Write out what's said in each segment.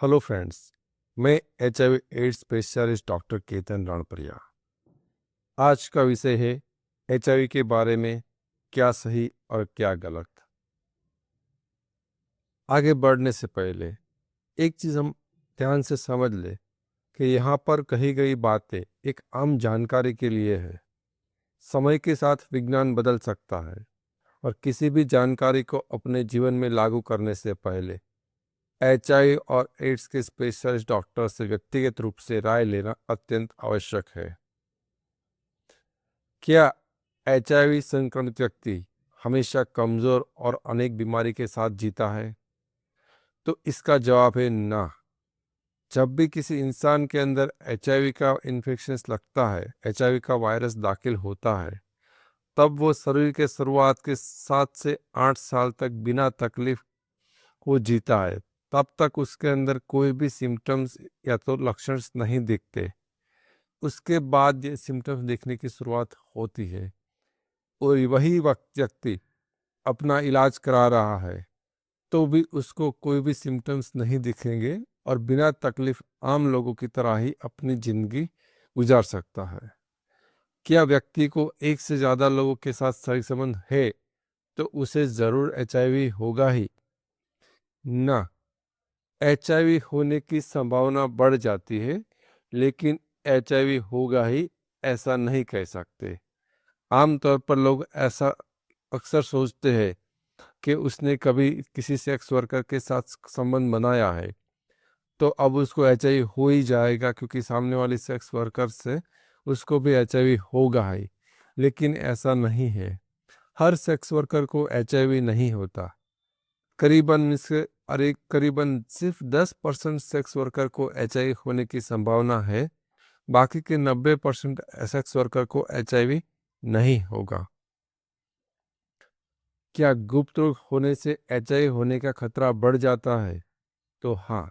Hello friends. मैं HIV AIDS specialist doctor Ketan Ranpriya. आज का विषय है HIV के बारे में क्या सही और क्या गलत। आगे बढ़ने से पहले एक चीज़ हम ध्यान से समझ ले कि यहाँ पर कही गई बातें एक आम जानकारी के लिए है। समय के साथ विज्ञान बदल सकता है और किसी भी जानकारी को अपने जीवन में लागू करने से पहले HIV और एड्स के स्पेशलिस्ट डॉक्टर से व्यक्तिगत रूप से राय लेना अत्यंत आवश्यक है। क्या HIV संक्रमित व्यक्ति हमेशा कमजोर और अनेक बीमारी के साथ जीता है? तो इसका जवाब है ना। जब भी किसी इंसान के अंदर HIV का इन्फेक्शन लगता है, HIV का वायरस दाखिल होता है, तब वो शरीर के शुरुआत के 7 से 8 साल तक बिना तकलीफ को जीता है। तब तक उसके अंदर कोई भी सिम्टम्स या तो लक्षण नहीं दिखते। उसके बाद ये सिम्टम्स दिखने की शुरुआत होती है और वही व्यक्ति अपना इलाज करा रहा है तो भी उसको कोई भी सिम्टम्स नहीं दिखेंगे और बिना तकलीफ आम लोगों की तरह ही अपनी जिंदगी गुजार सकता है। क्या व्यक्ति को एक से ज़्यादा लोगों के साथ सही संबंध है तो उसे ज़रूर HIV होगा ही? ना। HIV होने की संभावना बढ़ जाती है, लेकिन HIV होगा ही ऐसा नहीं कह सकते। आमतौर पर लोग ऐसा अक्सर सोचते हैं कि उसने कभी किसी सेक्स वर्कर के साथ संबंध बनाया है तो अब उसको HIV हो ही जाएगा, क्योंकि सामने वाली सेक्स वर्कर से उसको भी HIV होगा ही। लेकिन ऐसा नहीं है। हर सेक्स वर्कर को HIV नहीं होता। करीबन सिर्फ 10% सेक्स वर्कर को HIV होने की संभावना है। बाकी के 90% सेक्स वर्कर को HIV नहीं होगा। क्या गुप्त रोग होने से HIV होने का खतरा बढ़ जाता है? तो हाँ।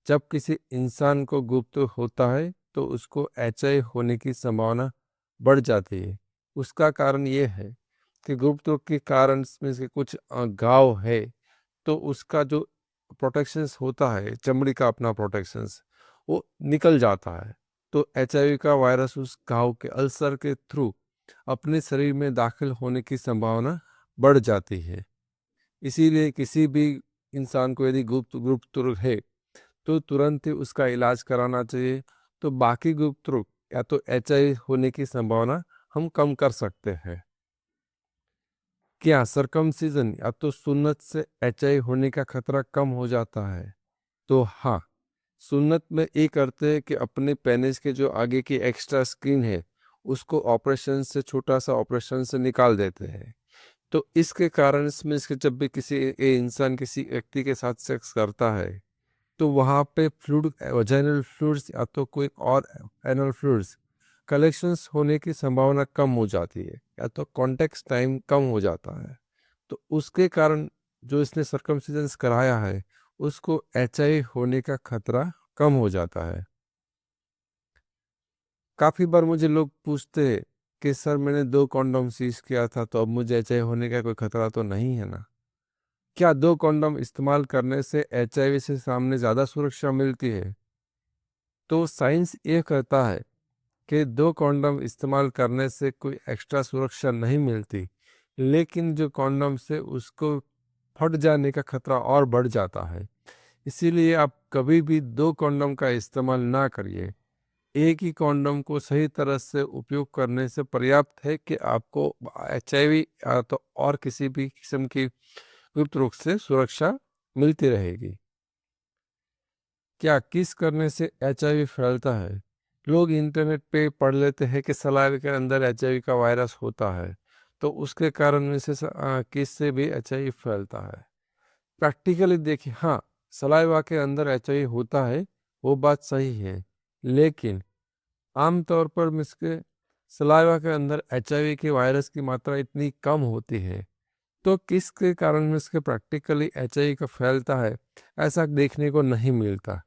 जब किसी इंसान को गुप्त रोग होता है तो उसको HIV होने की संभावना बढ़ जाती है। उसका कारण ये है कि गुप्त रोग के कारण में से कुछ घाव है तो उसका जो प्रोटेक्शंस होता है, चमड़ी का अपना प्रोटेक्शंस, वो निकल जाता है। तो HIV का वायरस उस घाव के अल्सर के थ्रू अपने शरीर में दाखिल होने की संभावना बढ़ जाती है। इसीलिए किसी भी इंसान को यदि गुप्त रोग है तो तुरंत ही उसका इलाज कराना चाहिए। तो बाकी गुप्त रोग या तो HIV होने की संभावना हम कम कर सकते हैं। क्या सरकमसिजन या तो सुन्नत से HIV होने का खतरा कम हो जाता है? तो हाँ। सुन्नत में ये करते हैं कि अपने पेनिस के जो आगे की एक्स्ट्रा स्किन है उसको ऑपरेशन से, छोटा सा ऑपरेशन से निकाल देते हैं। तो इसके कारण इसमें इसके जब भी किसी इंसान किसी व्यक्ति के साथ सेक्स करता है तो वहाँ पे फ्लूइड, वजाइनल फ्लूइड्स या तो कोई और एनल फ्लूइड्स कलेक्शंस होने की संभावना कम हो जाती है या तो कॉन्टेक्ट टाइम कम हो जाता है। तो उसके कारण जो इसने सर्कमसिजन्स कराया है उसको HIV होने का खतरा कम हो जाता है। काफ़ी बार मुझे लोग पूछते हैं कि सर मैंने 2 कॉन्डोम यूज़ किया था तो अब मुझे HIV होने का कोई खतरा तो नहीं है ना? क्या 2 कॉन्डोम इस्तेमाल करने से HIV से सामने ज़्यादा सुरक्षा मिलती है? तो साइंस ये कहता है कि 2 कॉन्डोम इस्तेमाल करने से कोई एक्स्ट्रा सुरक्षा नहीं मिलती, लेकिन जो कॉन्डोम से उसको फट जाने का खतरा और बढ़ जाता है। इसीलिए आप कभी भी 2 कॉन्डोम का इस्तेमाल ना करिए। एक ही कॉन्डोम को सही तरह से उपयोग करने से पर्याप्त है कि आपको HIV या तो और किसी भी किस्म की गुप्त रोग से सुरक्षा मिलती रहेगी। क्या किस करने से HIV फैलता है? लोग इंटरनेट पे पढ़ लेते हैं कि सलाइवा के अंदर HIV का वायरस होता है, तो उसके कारण में से किस से भी HIV फैलता है। प्रैक्टिकली देखिए, हाँ, सलाइवा के अंदर HIV होता है, वो बात सही है। लेकिन आमतौर पर इसके सलाइवा के अंदर HIV के वायरस की मात्रा इतनी कम होती है, तो किसके कारण में इसके प्रैक्टिकली HIV का फैलता है, ऐसा देखने को नहीं मिलता।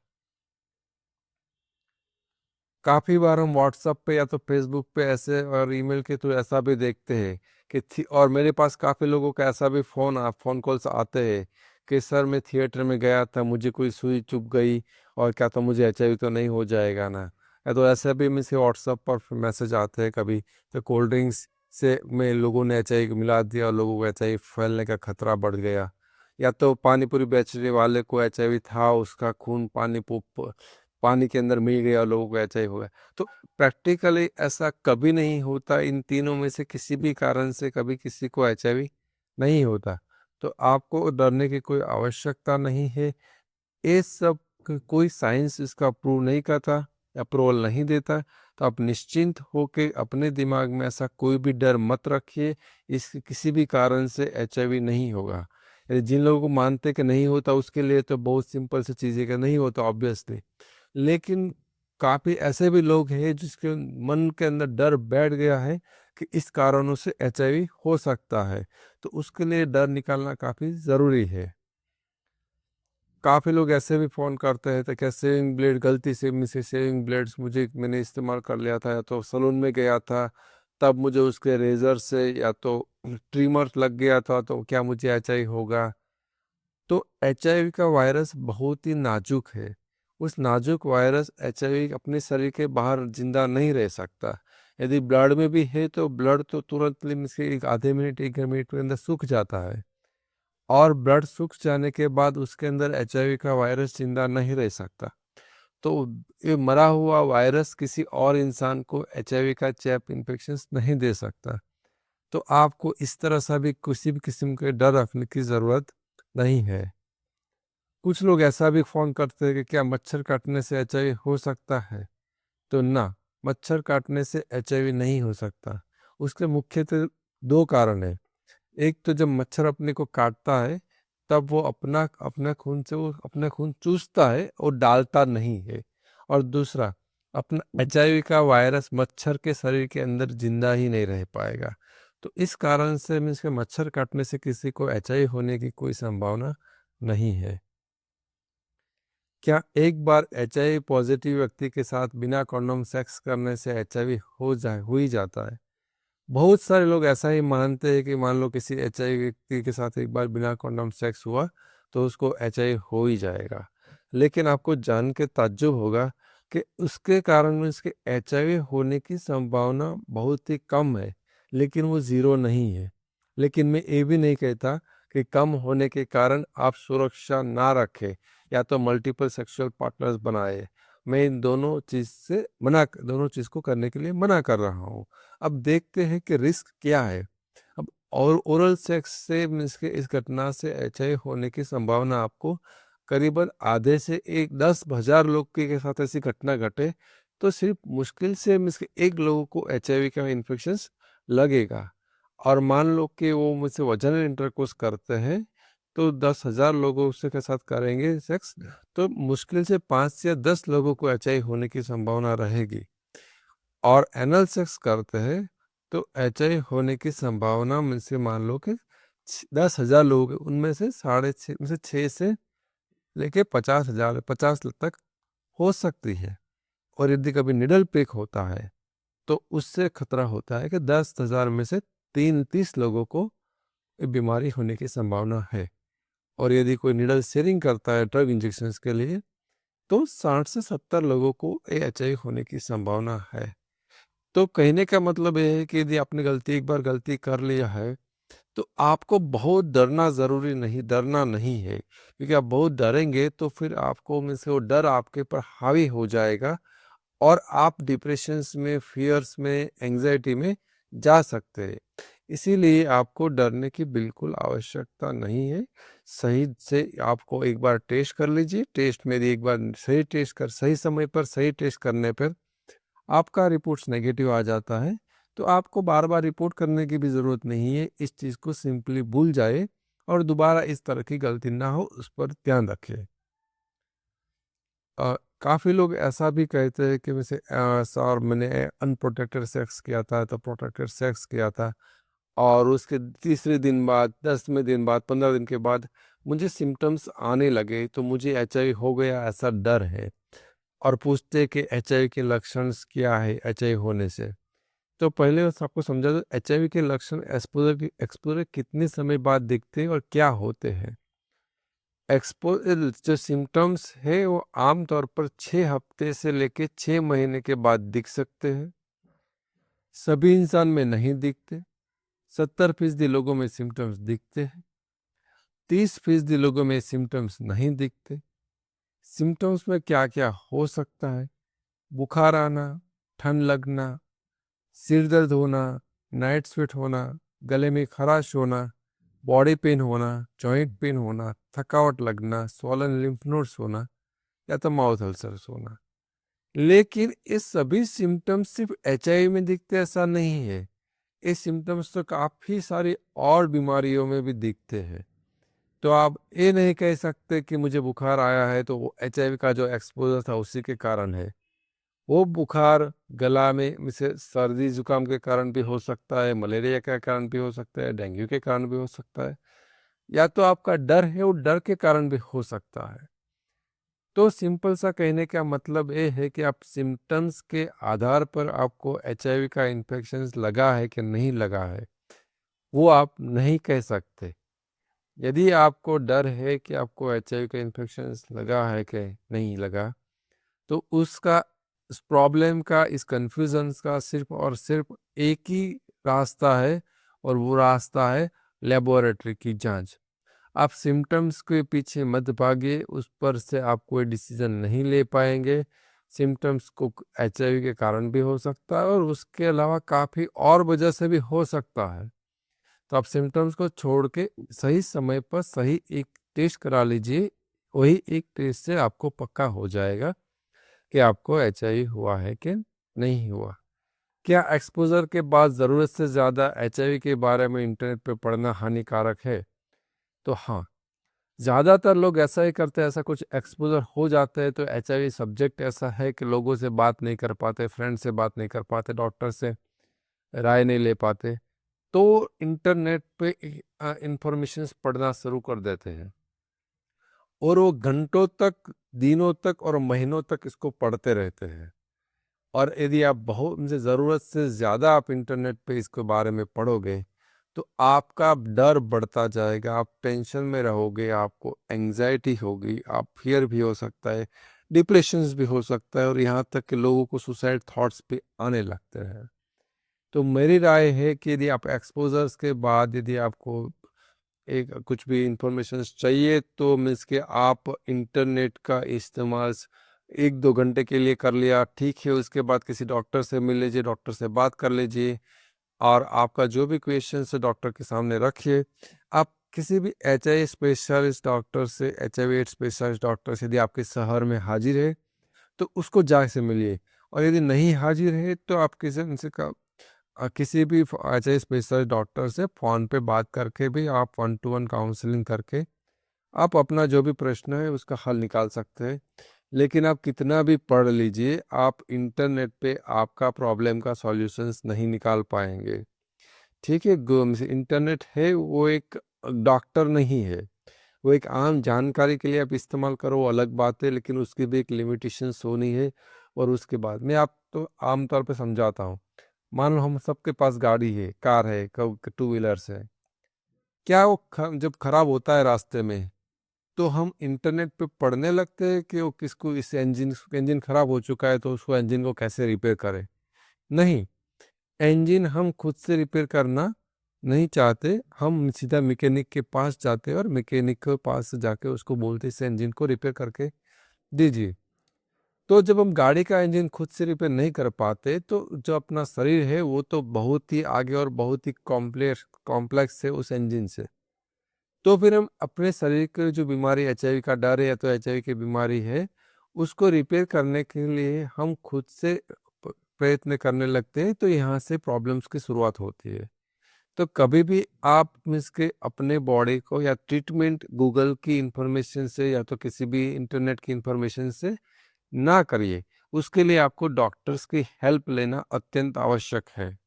काफ़ी बार हम व्हाट्सएप पे या तो फेसबुक पे ऐसे और ईमेल के थ्रू ऐसा भी देखते हैं कि और मेरे पास काफ़ी लोगों का ऐसा भी फ़ोन कॉल्स आते हैं कि सर मैं थिएटर में गया था, मुझे कोई सुई चुभ गई और क्या तो मुझे एचआईवी तो नहीं हो जाएगा ना। या तो ऐसे भी मुझे व्हाट्सएप पर मैसेज आते हैं कभी, तो कोल्ड ड्रिंक्स से में लोगों ने एचआईवी मिला दिया और लोगों को एचआईवी फैलने का खतरा बढ़ गया। या तो पानी पूरी बेचने वाले को एचआईवी था, उसका खून पानी के अंदर मिल गया और लोगों को एचआईवी हो गया। तो प्रैक्टिकली ऐसा कभी नहीं होता, इन तीनों में से किसी भी कारण से कभी किसी को एचआईवी नहीं होता। तो आपको डरने की कोई आवश्यकता नहीं है। ये सब कोई साइंस इसका प्रूव नहीं करता, अप्रूवल नहीं देता। तो आप निश्चिंत होके अपने दिमाग में ऐसा कोई भी डर मत रखिए, इस किसी भी कारण से एचआईवी नहीं होगा। जिन लोगों को मानते कि नहीं होता उसके लिए तो बहुत सिंपल सी चीज़ें का नहीं होता ऑब्वियसली। लेकिन काफ़ी ऐसे भी लोग हैं जिसके मन के अंदर डर बैठ गया है कि इस कारणों से एचआईवी हो सकता है। तो उसके लिए डर निकालना काफ़ी ज़रूरी है। काफ़ी लोग ऐसे भी फ़ोन करते हैं तो क्या शेविंग ब्लेड गलती से मुझसे शेविंग ब्लेड्स मैंने इस्तेमाल कर लिया था, या तो सैलून में गया था तब मुझे उसके रेज़र से या तो ट्रिमर लग गया था, तो क्या मुझे एचआईवी होगा? तो एचआईवी का वायरस बहुत ही नाजुक है। उस नाजुक वायरस एचआईवी अपने शरीर के बाहर ज़िंदा नहीं रह सकता। यदि ब्लड में भी है तो ब्लड तो तुरंत मीन्स के एक आधे मिनट 1 मिनट के अंदर सूख जाता है। और ब्लड सूख जाने के बाद उसके अंदर एचआईवी का वायरस जिंदा नहीं रह सकता। तो ये मरा हुआ वायरस किसी और इंसान को एचआईवी का चेप इन्फेक्शन नहीं दे सकता। तो आपको इस तरह से भी किसी भी किस्म के डर रखने की ज़रूरत नहीं है। कुछ लोग ऐसा भी फ़ोन करते हैं कि क्या मच्छर काटने से एचआईवी हो सकता है? तो ना, मच्छर काटने से एचआईवी नहीं हो सकता। उसके मुख्यतः 2 कारण हैं। एक तो जब मच्छर अपने को काटता है, तब वो अपना खून से वो अपना खून चूसता है और डालता नहीं है। और दूसरा, अपना एचआईवी का वायरस मच्छर के शरीर के अंदर ज़िंदा ही नहीं रह पाएगा। तो इस कारण से मीन्स के मच्छर काटने से किसी को एचआईवी होने की कोई संभावना नहीं है। क्या एक बार एचआईवी पॉज़िटिव व्यक्ति के साथ बिना कंडोम सेक्स करने से एचआईवी हो ही जाता है? बहुत सारे लोग ऐसा ही मानते हैं कि मान लो किसी एचआईवी व्यक्ति के साथ एक बार बिना कंडोम सेक्स हुआ तो उसको एचआईवी हो ही जाएगा। लेकिन आपको जान के ताज्जुब होगा कि उसके कारण में उसके एचआईवी होने की संभावना बहुत ही कम है, लेकिन वो ज़ीरो नहीं है। लेकिन मैं ये भी नहीं कहता कि कम होने के कारण आप सुरक्षा ना रखें या तो मल्टीपल सेक्सुअल पार्टनर्स बनाए। मैं इन दोनों चीज़ को करने के लिए मना कर रहा हूँ। अब देखते हैं कि रिस्क क्या है। अब और ओरल सेक्स से मीन्स के इस घटना से एचआईवी होने की संभावना आपको करीबन आधे से 10,000 लोग के साथ ऐसी घटना घटे तो सिर्फ मुश्किल से मीन्स के 1 लोगों को एचआईवी का इन्फेक्शन लगेगा। और मान लो कि वो मुझसे वजनल इंटरकोर्स करते हैं तो 10,000 लोगों से के साथ करेंगे सेक्स, तो मुश्किल से 5 से 10 लोगों को एचआईवी होने की संभावना रहेगी। और एनल सेक्स करते हैं तो एचआईवी होने की संभावना में से मान लो कि 10,000 लोग हैं, उनमें से 6 से लेके 50 तक हो सकती है। और यदि कभी निडल प्रिक होता है तो उससे खतरा होता है कि 10,000 में से 30 लोगों को ये बीमारी होने की संभावना है। और यदि कोई निडल शेयरिंग करता है ड्रग इंजेक्शन के लिए तो 60 से 70 लोगों को एचआईवी होने की संभावना है। तो कहने का मतलब ये है कि यदि आपने एक बार गलती कर लिया है, तो आपको बहुत डरना नहीं है। क्योंकि आप बहुत डरेंगे तो फिर आपको में से वो डर आपके ऊपर हावी हो जाएगा और आप डिप्रेशंस में, फ़ियर्स में, एंग्ज़ायटी में जा सकते हैं। इसीलिए आपको डरने की बिल्कुल आवश्यकता नहीं है। सही से आपको एक बार टेस्ट कर लीजिए। टेस्ट में यदि एक बार सही समय पर सही टेस्ट करने पर आपका रिपोर्ट्स नेगेटिव आ जाता है, तो आपको बार-बार रिपोर्ट करने की भी ज़रूरत नहीं है। इस चीज़ को सिंपली भूल जाइए और दोबारा इस तरह की गलती ना हो, उस पर ध्यान रखें। काफ़ी लोग ऐसा भी कहते हैं कि वैसे सर मैंने अनप्रोटेक्टेड सेक्स किया था, तो प्रोटेक्टेड सेक्स किया था और उसके तीसरे दिन बाद, 10वें दिन बाद, 15 दिन के बाद मुझे सिम्पटम्स आने लगे, तो मुझे एचआईवी हो गया ऐसा डर है। और पूछते हैं कि एचआईवी के लक्षण क्या है एचआईवी होने से? तो पहले बस आपको समझा दूँ एचआईवी के लक्षण एक्सपोज़र कितने समय बाद दिखते हैं और क्या होते हैं? जो सिम्टम्स है वो आमतौर पर 6 हफ्ते से लेके 6 महीने के बाद दिख सकते हैं। सभी इंसान में नहीं दिखते। 70% लोगों में सिम्टम्स दिखते हैं। 30% लोगों में सिम्टम्स नहीं दिखते। सिम्टम्स में क्या क्या हो सकता है? बुखार आना, ठंड लगना, सिर दर्द होना, नाइट स्वेट होना, गले में खराश होना, बॉडी पेन होना, जॉइंट पेन होना, थकावट लगना, स्वॉलन लिम्फ नोड्स होना या तो माउथ अल्सर्स होना। लेकिन ये सभी सिम्टम्स सिर्फ एचआईवी में दिखते ऐसा नहीं है। ये सिम्टम्स तो काफ़ी सारी और बीमारियों में भी दिखते हैं। तो आप ये नहीं कह सकते कि मुझे बुखार आया है तो वो एचआईवी का जो एक्सपोजर था उसी के कारण है। वो बुखार गला में से सर्दी जुकाम के कारण भी हो सकता है, मलेरिया के कारण भी हो सकता है, डेंगू के कारण भी हो सकता है, या तो आपका डर है वो डर के कारण भी हो सकता है। तो सिंपल सा कहने का मतलब ये है कि आप सिम्टम्स के आधार पर आपको एचआईवी का इन्फेक्शन लगा है कि नहीं लगा है वो आप नहीं कह सकते। यदि आपको डर है कि आपको एचआईवी का इन्फेक्शन लगा है कि नहीं लगा, तो उसका इस प्रॉब्लम का इस कन्फ्यूजन का सिर्फ और सिर्फ एक ही रास्ता है, और वो रास्ता है लेबोरेटरी की जांच। आप सिम्टम्स के पीछे मत भागिए, उस पर से आप कोई डिसीजन नहीं ले पाएंगे। सिम्टम्स को एचआईवी के कारण भी हो सकता है और उसके अलावा काफ़ी और वजह से भी हो सकता है। तो आप सिम्टम्स को छोड़ के सही समय पर सही एक टेस्ट करा लीजिए। वही एक टेस्ट से आपको पक्का हो जाएगा कि आपको एचआईवी हुआ है कि नहीं हुआ। क्या एक्सपोजर के बाद ज़रूरत से ज़्यादा एचआईवी के बारे में इंटरनेट पे पढ़ना हानिकारक है? तो हाँ, ज़्यादातर लोग ऐसा ही करते हैं। ऐसा कुछ एक्सपोजर हो जाता है तो एचआईवी सब्जेक्ट ऐसा है कि लोगों से बात नहीं कर पाते, फ्रेंड से बात नहीं कर पाते, डॉक्टर से राय नहीं ले पाते, तो इंटरनेट पे इंफॉर्मेशन पढ़ना शुरू कर देते हैं और वो घंटों तक, दिनों तक और महीनों तक इसको पढ़ते रहते हैं। और यदि आप बहुत मुझे ज़रूरत से ज़्यादा आप इंटरनेट पे इसके बारे में पढ़ोगे तो आपका डर बढ़ता जाएगा, आप टेंशन में रहोगे, आपको एंजाइटी होगी, आप फियर भी हो सकता है, डिप्रेशंस भी हो सकता है, और यहाँ तक कि लोगों को सुसाइड थॉट्स भी आने लगते हैं। तो मेरी राय है कि यदि आप एक्सपोजर्स के बाद यदि आपको एक कुछ भी इंफॉर्मेशन चाहिए तो मीन्स कि आप इंटरनेट का इस्तेमाल 1-2 घंटे के लिए कर लिया, ठीक है। उसके बाद किसी डॉक्टर से मिल लीजिए, डॉक्टर से बात कर लीजिए और आपका जो भी क्वेश्चन है डॉक्टर के सामने रखिए। आप किसी भी एचआईवी स्पेशलिस्ट डॉक्टर से, एचआईवी एड्स स्पेशलिस्ट डॉक्टर से यदि आपके शहर में हाजिर है तो उसको जाके मिलिए, और यदि नहीं हाजिर है तो आप किसी उनसे किसी भी एचआईवी स्पेशलिस्ट डॉक्टर से फ़ोन पे बात करके भी आप 1-to-1 काउंसलिंग करके आप अपना जो भी प्रश्न है उसका हल निकाल सकते हैं। लेकिन आप कितना भी पढ़ लीजिए, आप इंटरनेट पे आपका प्रॉब्लम का सॉल्यूशंस नहीं निकाल पाएंगे। ठीक है, इंटरनेट है वो एक डॉक्टर नहीं है, वो एक आम जानकारी के लिए आप इस्तेमाल करो वो अलग बात है, लेकिन उसकी भी एक लिमिटेशंस होनी है। और उसके बाद मैं आप तो आमतौर पे समझाता हूँ। मान लो हम सबके पास गाड़ी है, कार है, टू व्हीलर्स है। क्या वो जब खराब होता है रास्ते में तो हम इंटरनेट पे पढ़ने लगते हैं कि वो किसको इस इंजन खराब हो चुका है तो उसको इंजन को कैसे रिपेयर करें? नहीं, इंजन हम खुद से रिपेयर करना नहीं चाहते, हम सीधा मैकेनिक के पास जाते हैं और मैकेनिक के पास जाके उसको बोलते इस इंजन को रिपेयर करके दीजिए। तो जब हम गाड़ी का इंजन खुद से रिपेयर नहीं कर पाते तो जो अपना शरीर है वो तो बहुत ही आगे और बहुत ही कॉम्प्लेक्स है उस इंजन से। तो फिर हम अपने शरीर की जो बीमारी एचआईवी का डर है या तो एचआईवी की बीमारी है, उसको रिपेयर करने के लिए हम खुद से प्रयत्न करने लगते हैं, तो यहाँ से प्रॉब्लम्स की शुरुआत होती है। तो कभी भी आप मीन्स के अपने बॉडी को या ट्रीटमेंट गूगल की इंफॉर्मेशन से या तो किसी भी इंटरनेट की इंफॉर्मेशन से ना करिए। उसके लिए आपको डॉक्टर्स की हेल्प लेना अत्यंत आवश्यक है।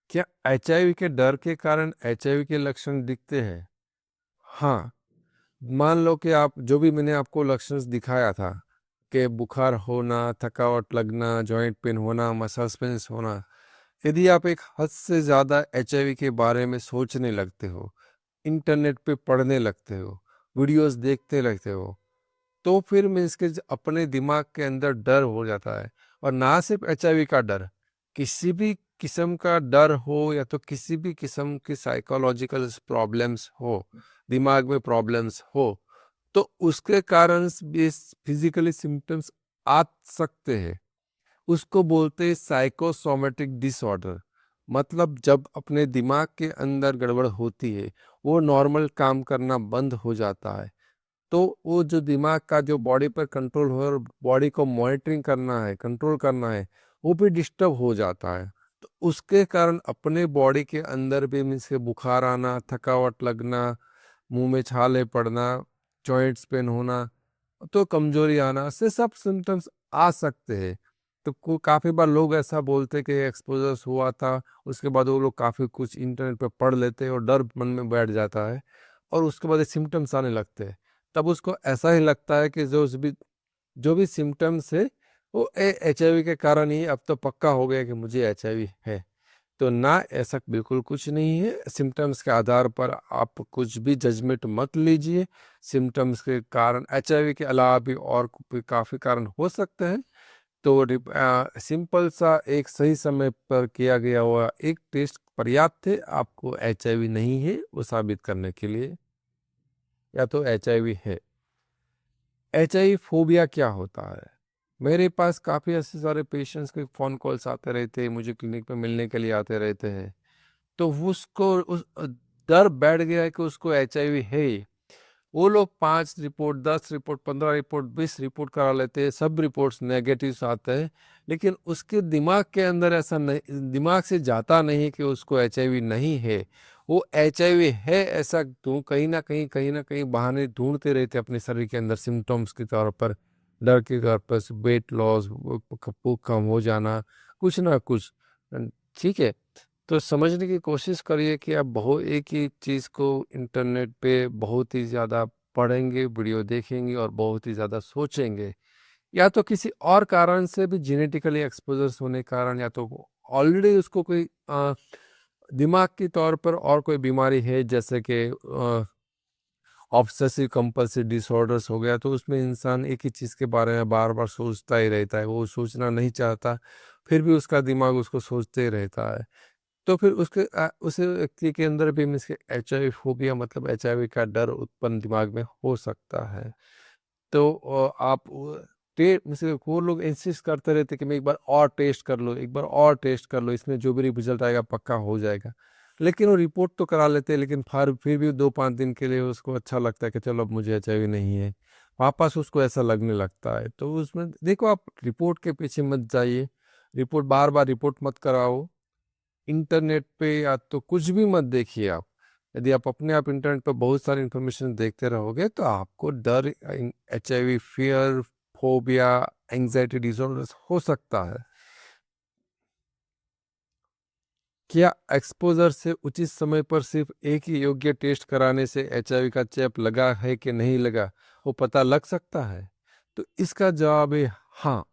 क्या एचआईवी के डर के कारण एचआईवी के लक्षण दिखते हैं? हाँ, मान लो कि आप जो भी मैंने आपको लक्षण दिखाया था कि बुखार होना, थकावट लगना, जॉइंट पेन होना, मसल्स पेन्स होना, यदि आप एक हद से ज़्यादा एचआईवी के बारे में सोचने लगते हो इंटरनेट पे पढ़ने लगते हो, वीडियोस देखते लगते हो, तो फिर मीन्स के अपने दिमाग के अंदर डर हो जाता है। और ना सिर्फ एचआईवी का डर, किसी भी किस्म का डर हो या तो किसी भी किस्म की साइकोलॉजिकल प्रॉब्लम्स हो, दिमाग में प्रॉब्लम्स हो, तो उसके कारण भी फिजिकली सिम्टम्स आ सकते हैं। उसको बोलते हैं साइकोसोमेटिक डिसऑर्डर। मतलब जब अपने दिमाग के अंदर गड़बड़ होती है, वो नॉर्मल काम करना बंद हो जाता है, तो वो जो दिमाग का जो बॉडी पर कंट्रोल हो और बॉडी को मॉनिटरिंग करना है, कंट्रोल करना है, वो भी डिस्टर्ब हो जाता है। तो उसके कारण अपने बॉडी के अंदर भी मीन्स के बुखार आना, थकावट लगना, मुंह में छाले पड़ना, जॉइंट्स पेन होना, तो कमजोरी आना से सब सिम्टम्स आ सकते हैं। तो काफी बार लोग ऐसा बोलते कि एक्सपोजर हुआ था, उसके बाद वो लोग काफी कुछ इंटरनेट पे पढ़ लेते हैं और डर मन में बैठ जाता है और उसके बाद सिम्टम्स आने लगते हैं। तब उसको ऐसा ही लगता है कि जो भी सिम्टम्स है वो एचआईवी के कारण ही अब तो पक्का हो गया कि मुझे एचआईवी है। तो ना, ऐसा बिल्कुल कुछ नहीं है। सिम्टम्स के आधार पर आप कुछ भी जजमेंट मत लीजिए। सिम्टम्स के कारण एचआईवी के अलावा भी और भी काफ़ी कारण हो सकते हैं। तो सिंपल सा एक सही समय पर किया गया हुआ एक टेस्ट पर्याप्त है आपको एचआईवी नहीं है वो साबित करने के लिए, या तो एचआईवी है। एचआईवी फोबिया क्या होता है? मेरे पास काफ़ी ऐसे सारे पेशेंट्स के फ़ोन कॉल्स आते रहते हैं, मुझे क्लिनिक पे मिलने के लिए आते रहते हैं। तो डर बैठ गया है कि उसको एचआईवी है। वो लोग 5 रिपोर्ट, 10 रिपोर्ट, 15 रिपोर्ट, 20 रिपोर्ट करा लेते हैं, सब रिपोर्ट्स नेगेटिव आते हैं, लेकिन उसके दिमाग के अंदर ऐसा नहीं, दिमाग से जाता नहीं कि उसको एचआईवी नहीं है। वो एचआईवी है ऐसा कहीं ना कहीं बहाने ढूंढते रहते अपने शरीर के अंदर सिम्टम्स के तौर पर, डर के तौर पर, वेट लॉस, भूख कम हो जाना, कुछ ना कुछ। ठीक है, तो समझने की कोशिश करिए कि आप बहुत एक ही चीज़ को इंटरनेट पे बहुत ही ज़्यादा पढ़ेंगे, वीडियो देखेंगे और बहुत ही ज़्यादा सोचेंगे, या तो किसी और कारण से भी जेनेटिकली एक्सपोजर्स होने के कारण, या तो ऑलरेडी उसको कोई दिमाग के तौर पर और कोई बीमारी है, जैसे कि ऑब्सेसिव कंपल्सिव डिसऑर्डर्स हो गया, तो उसमें इंसान एक ही चीज़ के बारे में बार बार सोचता ही रहता है, वो सोचना नहीं चाहता, फिर भी उसका दिमाग उसको सोचते ही रहता है। तो फिर उस व्यक्ति के अंदर भी मीन्स एचआईवी फोबिया मतलब एचआईवी का डर उत्पन्न दिमाग में हो सकता है। तो आप वो लोग इंसिस्ट करते रहते कि मैं एक बार और टेस्ट कर लो, एक बार और टेस्ट कर लो, इसमें जो भी रिजल्ट आएगा पक्का हो जाएगा। लेकिन वो रिपोर्ट तो करा लेते हैं, लेकिन फिर भी 2-5 दिन के लिए उसको अच्छा लगता है कि चलो अब मुझे एचआईवी नहीं है, वापस उसको ऐसा लगने लगता है। तो उसमें देखो, आप रिपोर्ट के पीछे मत जाइए, रिपोर्ट बार बार रिपोर्ट मत कराओ। इंटरनेट पे या तो कुछ भी मत देखिए आप। यदि आप अपने आप इंटरनेट पर बहुत सारी इंफॉर्मेशन देखते रहोगे तो आपको डर, HIV, fear, phobia, anxiety disorder हो सकता है। क्या एक्सपोजर से उचित समय पर सिर्फ एक ही योग्य टेस्ट कराने से एचआईवी का चेप लगा है कि नहीं लगा वो पता लग सकता है? तो इसका जवाब है हाँ।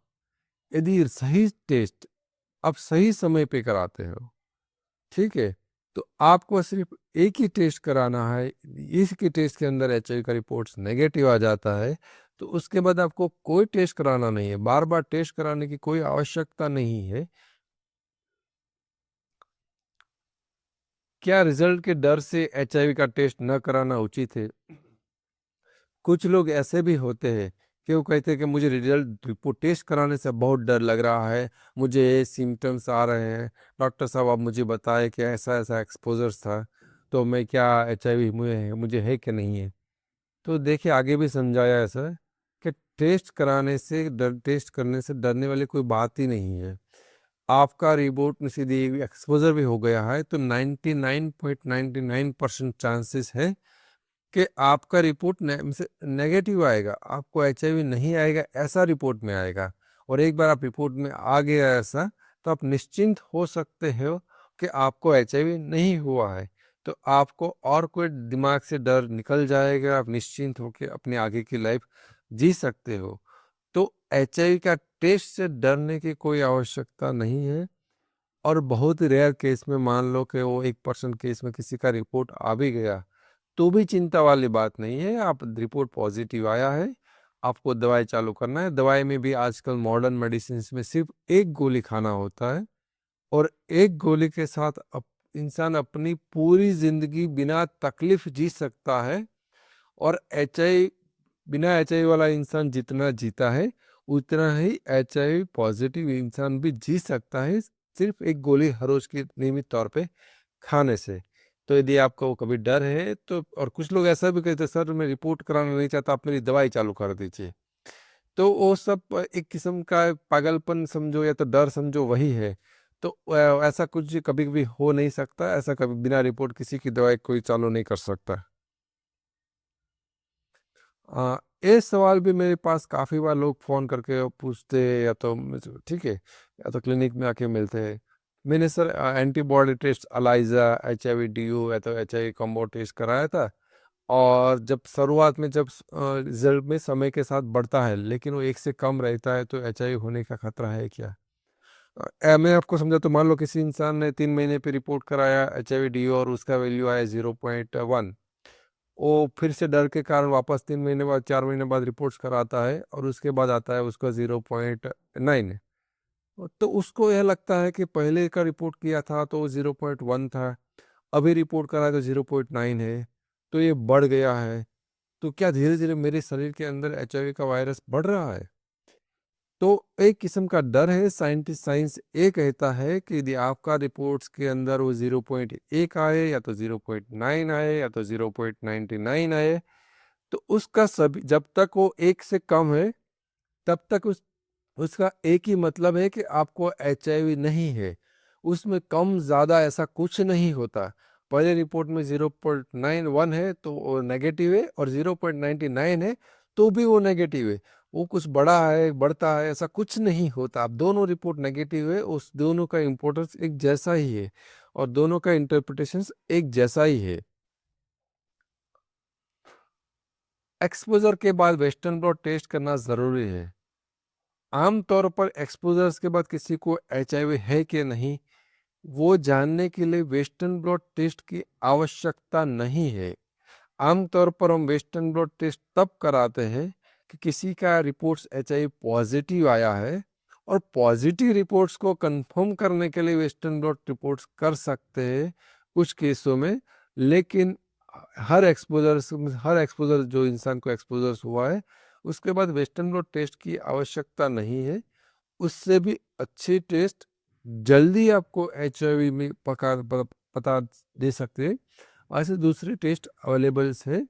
यदि सही टेस्ट आप सही समय पे कराते हो, ठीक है, तो आपको सिर्फ एक ही टेस्ट कराना है। इसके टेस्ट के अंदर एचआईवी का रिपोर्ट्स नेगेटिव आ जाता है, तो उसके बाद आपको कोई टेस्ट कराना नहीं है, बार बार टेस्ट कराने की कोई आवश्यकता नहीं है। क्या रिजल्ट के डर से एचआईवी का टेस्ट न कराना उचित है? कुछ लोग ऐसे भी होते हैं कि वो कहते हैं कि मुझे रिजल्ट रिपोर्ट टेस्ट कराने से बहुत डर लग रहा है, मुझे ये सिम्टम्स आ रहे हैं, डॉक्टर साहब आप मुझे बताएं कि ऐसा ऐसा एक्सपोजर था, तो मैं क्या एचआईवी मुझे है कि नहीं है? तो देखिए, आगे भी समझाया है सर कि टेस्ट करने से डरने वाली कोई बात ही नहीं है। आपका रिपोर्ट में सीधे एक्सपोजर भी हो गया है तो 99.99% चांसेस है कि आपका रिपोर्ट नेगेटिव आएगा, आपको एचआईवी नहीं आएगा ऐसा रिपोर्ट में आएगा। और एक बार आप रिपोर्ट में आ गया ऐसा, तो आप निश्चिंत हो सकते हो कि आपको एचआईवी नहीं हुआ है। तो आपको और कोई दिमाग से डर निकल जाएगा, आप निश्चिंत होकर अपने आगे की लाइफ जी सकते हो। तो एचआईवी का टेस्ट से डरने की कोई आवश्यकता नहीं है। और बहुत रेयर केस में मान लो कि वो 1% केस में किसी का रिपोर्ट आ भी गया, तो भी चिंता वाली बात नहीं है। आप रिपोर्ट पॉजिटिव आया है, आपको दवाई चालू करना है। दवाई में भी आजकल मॉडर्न मेडिसिन में सिर्फ एक गोली खाना होता है और एक गोली के साथ इंसान अपनी पूरी जिंदगी बिना तकलीफ जी सकता है। और बिना एचआईवी वाला इंसान जितना जीता है उतना ही एचआईवी पॉजिटिव इंसान भी जी सकता है, सिर्फ एक गोली हर रोज की नियमित तौर पे खाने से। तो यदि आपको कभी डर है तो, और कुछ लोग ऐसा भी कहते हैं सर मैं रिपोर्ट कराना नहीं चाहता, आप मेरी दवाई चालू कर दीजिए, तो वो सब एक किस्म का पागलपन समझो या तो डर समझो वही है। तो ऐसा कुछ कभी कभी हो नहीं सकता, ऐसा कभी बिना रिपोर्ट किसी की दवाई कोई चालू नहीं कर सकता। ये सवाल भी मेरे पास काफ़ी बार लोग फ़ोन करके पूछते हैं, या तो ठीक है, या तो क्लिनिक में आके मिलते हैं। मैंने sir antibody test ELISA HIV DU या तो HIV कॉम्बो टेस्ट कराया था। और जब शुरुआत में जब रिजल्ट में समय के साथ बढ़ता है लेकिन वो एक से कम रहता है, तो HIV होने का खतरा है क्या? मैं आपको समझा तो मान लो किसी इंसान ने 3 महीने पे रिपोर्ट कराया HIV DU और उसका वैल्यू आया 0.1। वो फिर से डर के कारण वापस 3 महीने बाद 4 महीने बाद रिपोर्ट्स कराता है और उसके बाद आता है उसका 0.9। तो उसको यह लगता है कि पहले का रिपोर्ट किया था तो 0.1 था, अभी रिपोर्ट करा तो 0.9 है, तो ये बढ़ गया है। तो क्या धीरे धीरे मेरे शरीर के अंदर HIV का वायरस बढ़ रहा है? तो एक किस्म का डर है। साइंस ये कहता है कि यदि आपका रिपोर्ट्स के अंदर वो 0.1 आए या तो 0.9 आए या तो 0.99 आए, तो उसका सभी जब तक वो एक से कम है तब तक उसका एक ही मतलब है कि आपको HIV नहीं है। उसमें कम ज़्यादा ऐसा कुछ नहीं होता। पहले रिपोर्ट में 0.91 है तो वो नेगेटिव है, और 0.99 है तो भी वो नेगेटिव है। वो कुछ बड़ा है बढ़ता है ऐसा कुछ नहीं होता। अब दोनों रिपोर्ट नेगेटिव है, उस दोनों का इम्पोर्टेंस एक जैसा ही है और दोनों का इंटरप्रिटेशन एक जैसा ही है। एक्सपोजर के बाद वेस्टर्न ब्लॉट टेस्ट करना ज़रूरी है। आमतौर पर एक्सपोजर्स के बाद किसी को HIV है कि नहीं, वो जानने के लिए वेस्टर्न ब्लॉट टेस्ट की आवश्यकता नहीं है। आमतौर पर हम वेस्टर्न ब्लॉट टेस्ट तब कराते हैं कि किसी का रिपोर्ट्स HIV पॉजिटिव आया है, और पॉजिटिव रिपोर्ट्स को कंफर्म करने के लिए वेस्टर्न ब्लॉट रिपोर्ट्स कर सकते हैं कुछ केसों में। लेकिन हर एक्सपोजर जो इंसान को एक्सपोजर हुआ है उसके बाद वेस्टर्न ब्लॉट टेस्ट की आवश्यकता नहीं है। उससे भी अच्छे टेस्ट जल्दी आपको HIV में पता दे सकते हैं। ऐसे दूसरे टेस्ट अवेलेबल्स है।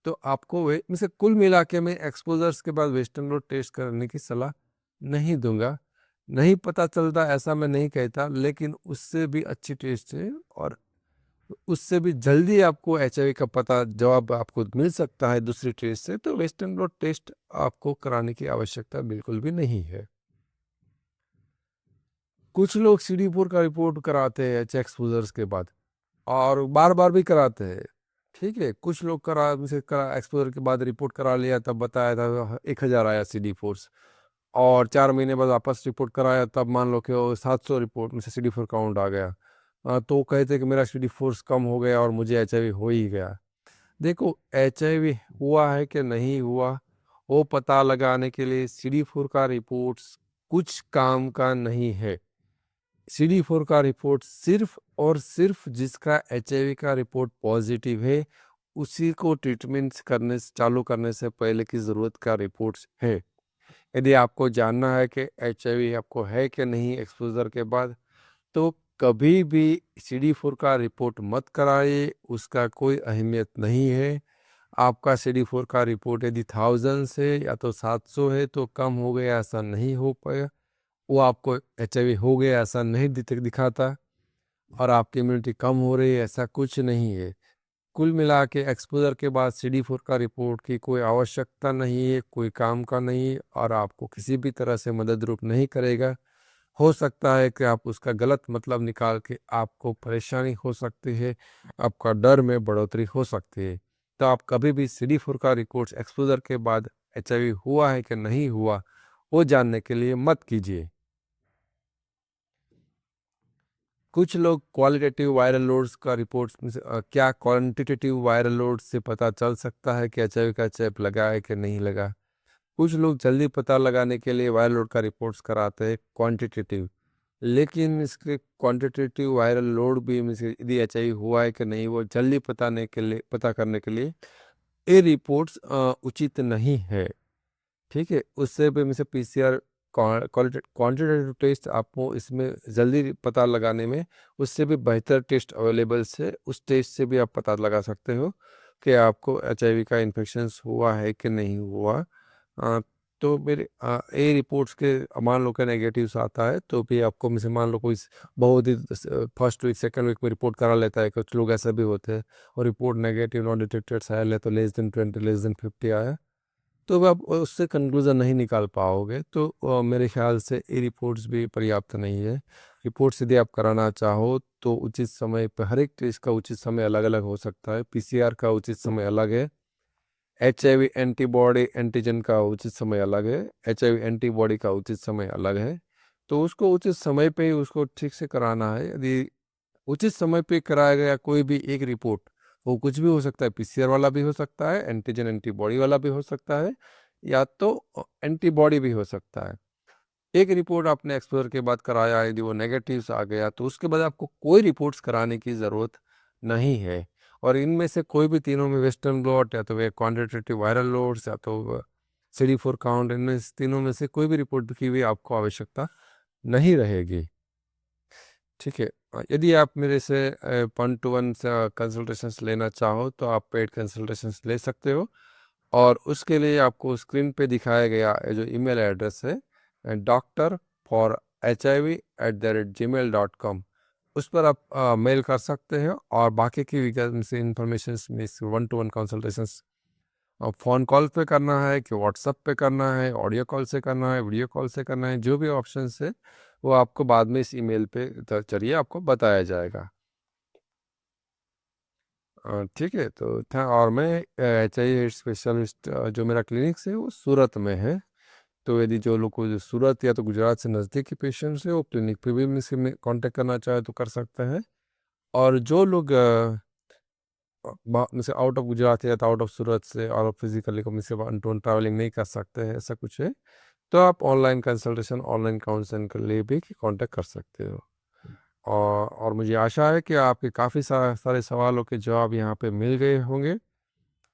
तो आपको वे में से कुल मिला के मैं एक्सपोजर्स के बाद वेस्टर्न ब्लॉट टेस्ट करने की सलाह नहीं दूंगा। नहीं पता चलता ऐसा मैं नहीं कहता, लेकिन उससे भी अच्छी टेस्ट है और उससे भी जल्दी आपको HIV का पता जवाब आपको मिल सकता है दूसरी टेस्ट से। तो वेस्टर्न ब्लॉट टेस्ट आपको कराने की आवश्यकता बिल्कुल भी नहीं है। कुछ लोग CD4 का रिपोर्ट कराते हैं एक्सपोजर्स के बाद और बार बार भी कराते हैं। ठीक है, कुछ लोग करा एक्सपोजर के बाद रिपोर्ट करा लिया, तब बताया था 1,000 आया CD4, और 4 महीने बाद वापस रिपोर्ट कराया तब मान लो कि वो 700 रिपोर्ट में से CD4 काउंट आ गया। तो वो कहते कि मेरा CD4 कम हो गया और मुझे HIV हो ही गया। देखो, HIV हुआ है कि नहीं हुआ, वो पता लगाने के लिए CD4 का रिपोर्ट्स कुछ काम का नहीं है। CD4 का रिपोर्ट सिर्फ और सिर्फ जिसका HIV का रिपोर्ट पॉजिटिव है उसी को ट्रीटमेंट चालू करने से पहले की ज़रूरत का रिपोर्ट्स है। यदि आपको जानना है कि HIV आपको है कि नहीं एक्सपोजर के बाद, तो कभी भी CD4 का रिपोर्ट मत कराइए, उसका कोई अहमियत नहीं है। आपका CD4 का रिपोर्ट यदि 1000 से या तो 700 है तो कम हो गया ऐसा नहीं हो पाया, वो आपको HIV हो गया ऐसा नहीं दिखाता, और आपकी इम्यूनिटी कम हो रही है ऐसा कुछ नहीं है। कुल मिला के एक्सपोजर के बाद CD4 का रिपोर्ट की कोई आवश्यकता नहीं है, कोई काम का नहीं, और आपको किसी भी तरह से मदद रूप नहीं करेगा। हो सकता है कि आप उसका गलत मतलब निकाल के आपको परेशानी हो सकती है, आपका डर में बढ़ोतरी हो सकती है। तो आप कभी भी CD4 का रिपोर्ट एक्सपोजर के बाद HIV हुआ है कि नहीं हुआ, वो जानने के लिए मत कीजिए। कुछ लोग क्वालिटेटिव वायरल लोड्स का रिपोर्ट्स में क्या क्वांटिटेटिव वायरल लोड्स से पता चल सकता है कि एचआईवी का चेप लगा है कि नहीं लगा। कुछ लोग जल्दी पता लगाने के लिए वायरल लोड का रिपोर्ट्स कराते हैं क्वांटिटेटिव, लेकिन इसके क्वांटिटेटिव वायरल लोड भी यदि एचआईवी हुआ है कि नहीं वो जल्दी पता करने के लिए ये रिपोर्ट्स उचित नहीं है। ठीक है, उससे भी में से पीसीआर क्वांटिटेटिव टेस्ट आपको इसमें जल्दी पता लगाने में उससे भी बेहतर टेस्ट अवेलेबल से उस टेस्ट से भी आप पता लगा सकते हो कि आपको एचआईवी का इन्फेक्शन हुआ है कि नहीं हुआ। तो मेरे ए रिपोर्ट्स के मान लो कि नेगेटिव्स आता है तो भी आपको में से मान लो कोई बहुत ही फर्स्ट वीक सेकंड वीक में रिपोर्ट करा लेता है, कुछ लोग ऐसा भी होते हैं और रिपोर्ट नेगेटिव नॉन डिटेक्टेड आया तो -20 -50 आया तो अब आप उससे कंक्लूज़न नहीं निकाल पाओगे। तो मेरे ख्याल से ये रिपोर्ट्स भी पर्याप्त नहीं है। रिपोर्ट्स यदि आप कराना चाहो तो उचित समय पे हर एक टेस्ट का उचित समय अलग-अलग हो सकता है। पीसीआर का उचित समय अलग है। एचआईवी एंटीबॉडी एंटीजन का उचित समय अलग है। एचआईवी एंटीबॉडी का उचित समय अलग है। तो उसको उचित समय पे ही उसको ठीक से कराना है। यदि उचित समय पे कराया गया कोई भी एक रिपोर्ट, वो कुछ भी हो सकता है, पीसीआर वाला भी हो सकता है, एंटीजन एंटीबॉडी वाला भी हो सकता है, या तो एंटीबॉडी भी हो सकता है। एक रिपोर्ट आपने एक्सपोजर के बाद कराया, यदि वो नेगेटिव्स आ गया तो उसके बाद आपको कोई रिपोर्ट्स कराने की ज़रूरत नहीं है। और इनमें से कोई भी तीनों में वेस्टर्न ब्लॉट या तो वे क्वांटिटेटिव वायरल लोड्स या तो CD4 काउंट, इनमें से तीनों में से कोई भी रिपोर्ट की भी आपको आवश्यकता नहीं रहेगी। ठीक है, यदि आप मेरे से 1-to-1 कंसल्टेशंस लेना चाहो तो आप पेड कंसल्टेशंस ले सकते हो और उसके लिए आपको स्क्रीन पे दिखाया गया जो ईमेल एड्रेस है doctor4hiv@gmail.com, उस पर आप मेल कर सकते हैं और बाकी की इंफॉर्मेशन में 1-to-1 कंसल्टेशंस फ़ोन कॉल पे करना है कि व्हाट्सएप पे करना है, ऑडियो कॉल से करना है, वीडियो कॉल से करना है, जो भी ऑप्शंस है वो आपको बाद में इस ईमेल पे जरिए आपको बताया जाएगा। ठीक है, तो था और मैं एचआईवी स्पेशलिस्ट जो मेरा क्लिनिक्स है वो सूरत में है। तो यदि जो लोग को जो सूरत या तो गुजरात से नज़दीक के पेशेंट्स है वो क्लिनिक पे भी मुझसे में कांटेक्ट करना चाहे तो कर सकते हैं। और जो लोग जैसे आउट ऑफ गुजरात है या तो आउट ऑफ सूरत से और फिजिकली को मुझसे वन टू वन ट्रैवलिंग नहीं कर सकते हैं, ऐसा कुछ है तो आप ऑनलाइन कंसल्टेशन ऑनलाइन काउंसलिंग के लिए भी कांटेक्ट कर सकते हो। और मुझे आशा है कि आपके काफ़ी सारे सवालों के जवाब यहाँ पे मिल गए होंगे।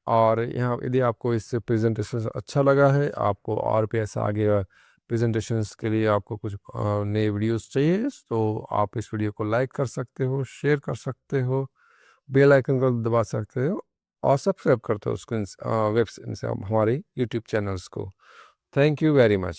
और यहाँ यदि आपको इस प्रेजेंटेशन अच्छा लगा है, आपको और भी ऐसा आगे प्रेजेंटेशंस के लिए आपको कुछ नए वीडियोस चाहिए तो आप इस वीडियो को लाइक कर सकते हो, शेयर कर सकते हो, बेल आइकन को दबा सकते हो और सब्सक्राइब करते हो उसको हमारे यूट्यूब चैनल्स को। Thank you very much.